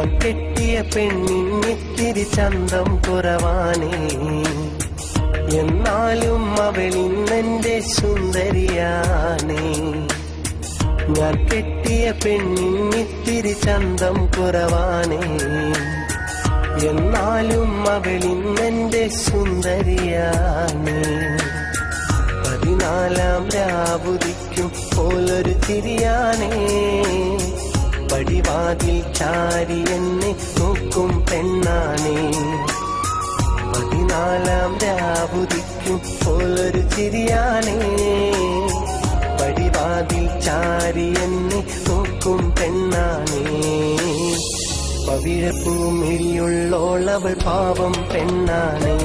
ഞാൻ കെട്ടിയ പെണ്ണിന്നിത്തിരി ചന്തം കുറവാനേ, എന്നാലും അവളിന്നെന്റെ സുന്ദരിയാണേ. ഞാൻ കെട്ടിയ പെണ്ണിന്നിത്തിരി ചന്തം കുറവാനേ, എന്നാലും അവളിന്നെന്റെ സുന്ദരിയാണേ. 14 രാവുദിക്കും പോലൊരു തിരിയാനേ, പടിവാതിൽ ചാരി എന്നെ നോക്കും പെണ്ണാനേ. 14 രാവുദിക്കും പോലൊരു തിരിയാനേ, പടിവാതിൽ ചാരി എന്നെ നോക്കും പെണ്ണാനേ. പവിഴപ്പൂമിഴിയുള്ളോളവൾ പാവം പെണ്ണാണേ.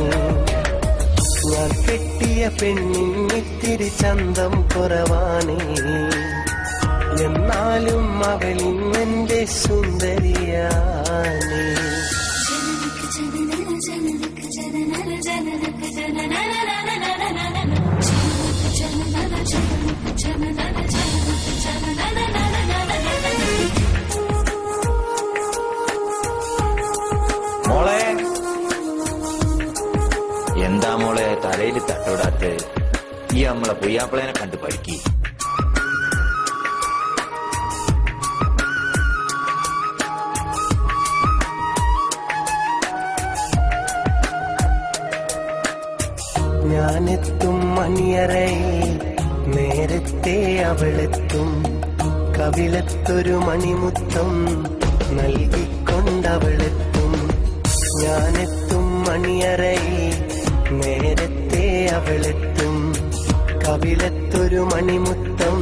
ഞാൻ കെട്ടിയ പെണ്ണിന്നിത്തിരി ചന്തം കുറവാനേ, എന്നാലും അവളിന്നെന്റെ സുന്ദരിയാണേ. മോളെ, എന്താ മോളെ തലയിൽ തട്ടോടാത്ത്? ഈ നമ്മളെ പുയ്യാപ്പിളേനെ കണ്ട് പഠിക്കി. ഞാനെത്തും മണിയറയിൽ നേരത്തെ അവളെത്തും, കവിളത്തൊരു മണിമുത്തം നൽകിക്കൊണ്ടവളെത്തും. ഞാനെത്തും മണിയറയിൽ നേരത്തെ അവളെത്തും, കവിളത്തൊരു മണിമുത്തം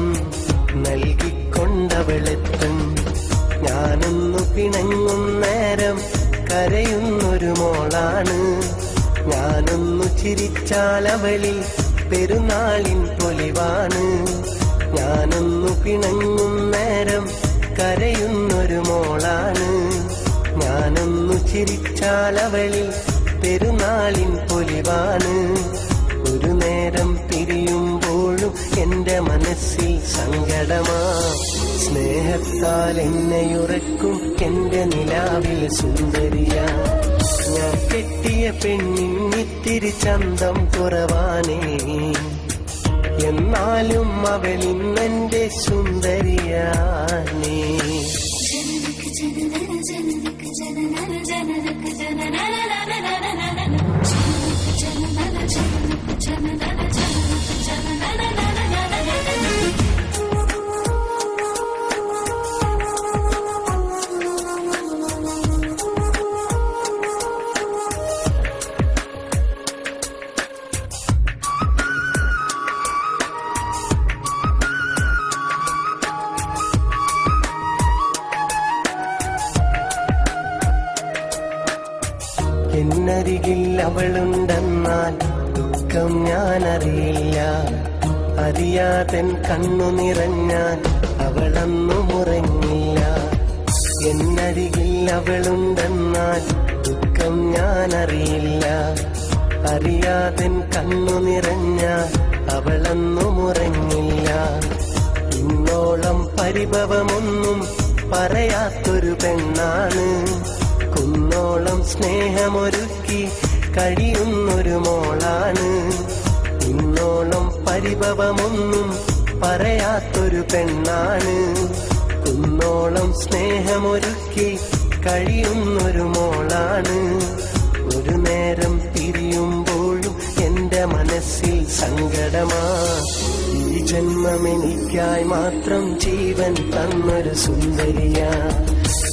നൽകിക്കൊണ്ടവളെത്തും. ഞാനൊന്നു പിണങ്ങും നേരം കരയുന്നൊരു മോളാണ്, ഞാനൊന്നു ചിരിച്ചാലവളിൽ പെരുന്നാളിൻ പൊലിവാണ്. ഞാനൊന്നു പിണങ്ങും നേരം കരയുന്നൊരു മോളാണ്, ഞാനൊന്നു ചിരിച്ചാലവളിൽ പെരുന്നാളിൻ പൊലിവാണ്. ഒരു നേരം പിരിയുമ്പോഴും എന്റെ മനസ്സിൽ സങ്കടമാ, സ്നേഹത്താൽ എന്നെയുറക്കും എന്റെ നിലാവിൽ സുന്ദരിയാ. ഞാൻ കെട്ടിയ പെണ്ണിന്നിത്തിരി ചന്തം കുറവാനേ, എന്നാലും അവളിന്നെന്റെ സുന്ദരിയാണേ. എന്നരികിൽ അവളുണ്ടെന്നാൽ ദുഃഖം ഞാനറിയില്ല, അറിയാതൻ കണ്ണു നിറഞ്ഞാൽ അവളന്നു മുറങ്ങില്ല. എന്നരികിൽ അവളുണ്ടെന്നാൽ ദുഃഖം ഞാനറിയില്ല, അറിയാതൻ കണ്ണു നിറഞ്ഞാൽ അവളന്നു മുറങ്ങില്ല. ഇന്നോളം പരിഭവമൊന്നും പറയാത്തൊരു പെണ്ണാണ്, കുന്നോളം സ്നേഹമൊരുക്കി കഴിയുന്നൊരു മോളാണ്. ഇന്നോളം പരിഭവമൊന്നും പറയാത്തൊരു പെണ്ണാണ്, കുന്നോളം സ്നേഹമൊരുക്കി കഴിയുന്നൊരു മോളാണ്. ഒരു നേരം പിരിയുമ്പോഴും എന്റെ മനസ്സിൽ സങ്കടമാ, ഈ ജന്മമെനിക്കായി മാത്രം ജീവൻ തന്നൊരു സുന്ദരിയാ.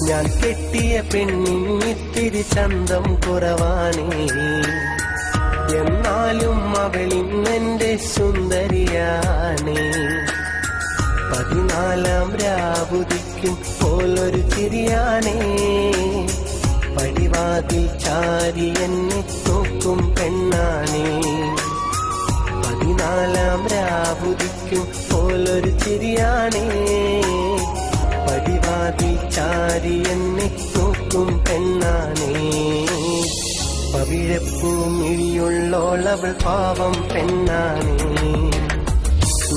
ഞാൻ കെട്ടിയ പെണ്ണിന്നിത്തിരി ചന്തം കുറവാനേ, എന്നാലും അവളിന്നെന്റെ സുന്ദരിയാണേ. 14 രാവുദിക്കും പോലൊരു ചിരിയാണേ, പടിവാതിൽ ചാരി എന്നെ നോക്കും പെണ്ണാണേ. 14 രാവുദിക്കും പോലൊരു ചിരിയാണേ, പടിവാതിൽ ചാരി എന്നെ നോക്കും പെണ്ണാണേ. പവിഴപ്പൂമിഴിയുള്ളോളവൾ പാവം പെണ്ണാണേ.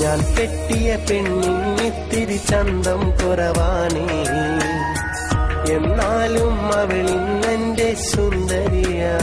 ഞാൻ കെട്ടിയ പെണ്ണിന്നിത്തിരി ചന്തം കുറവാനേ, എന്നാൽ അവളിന്നെന്റെ സുന്ദരിയാ.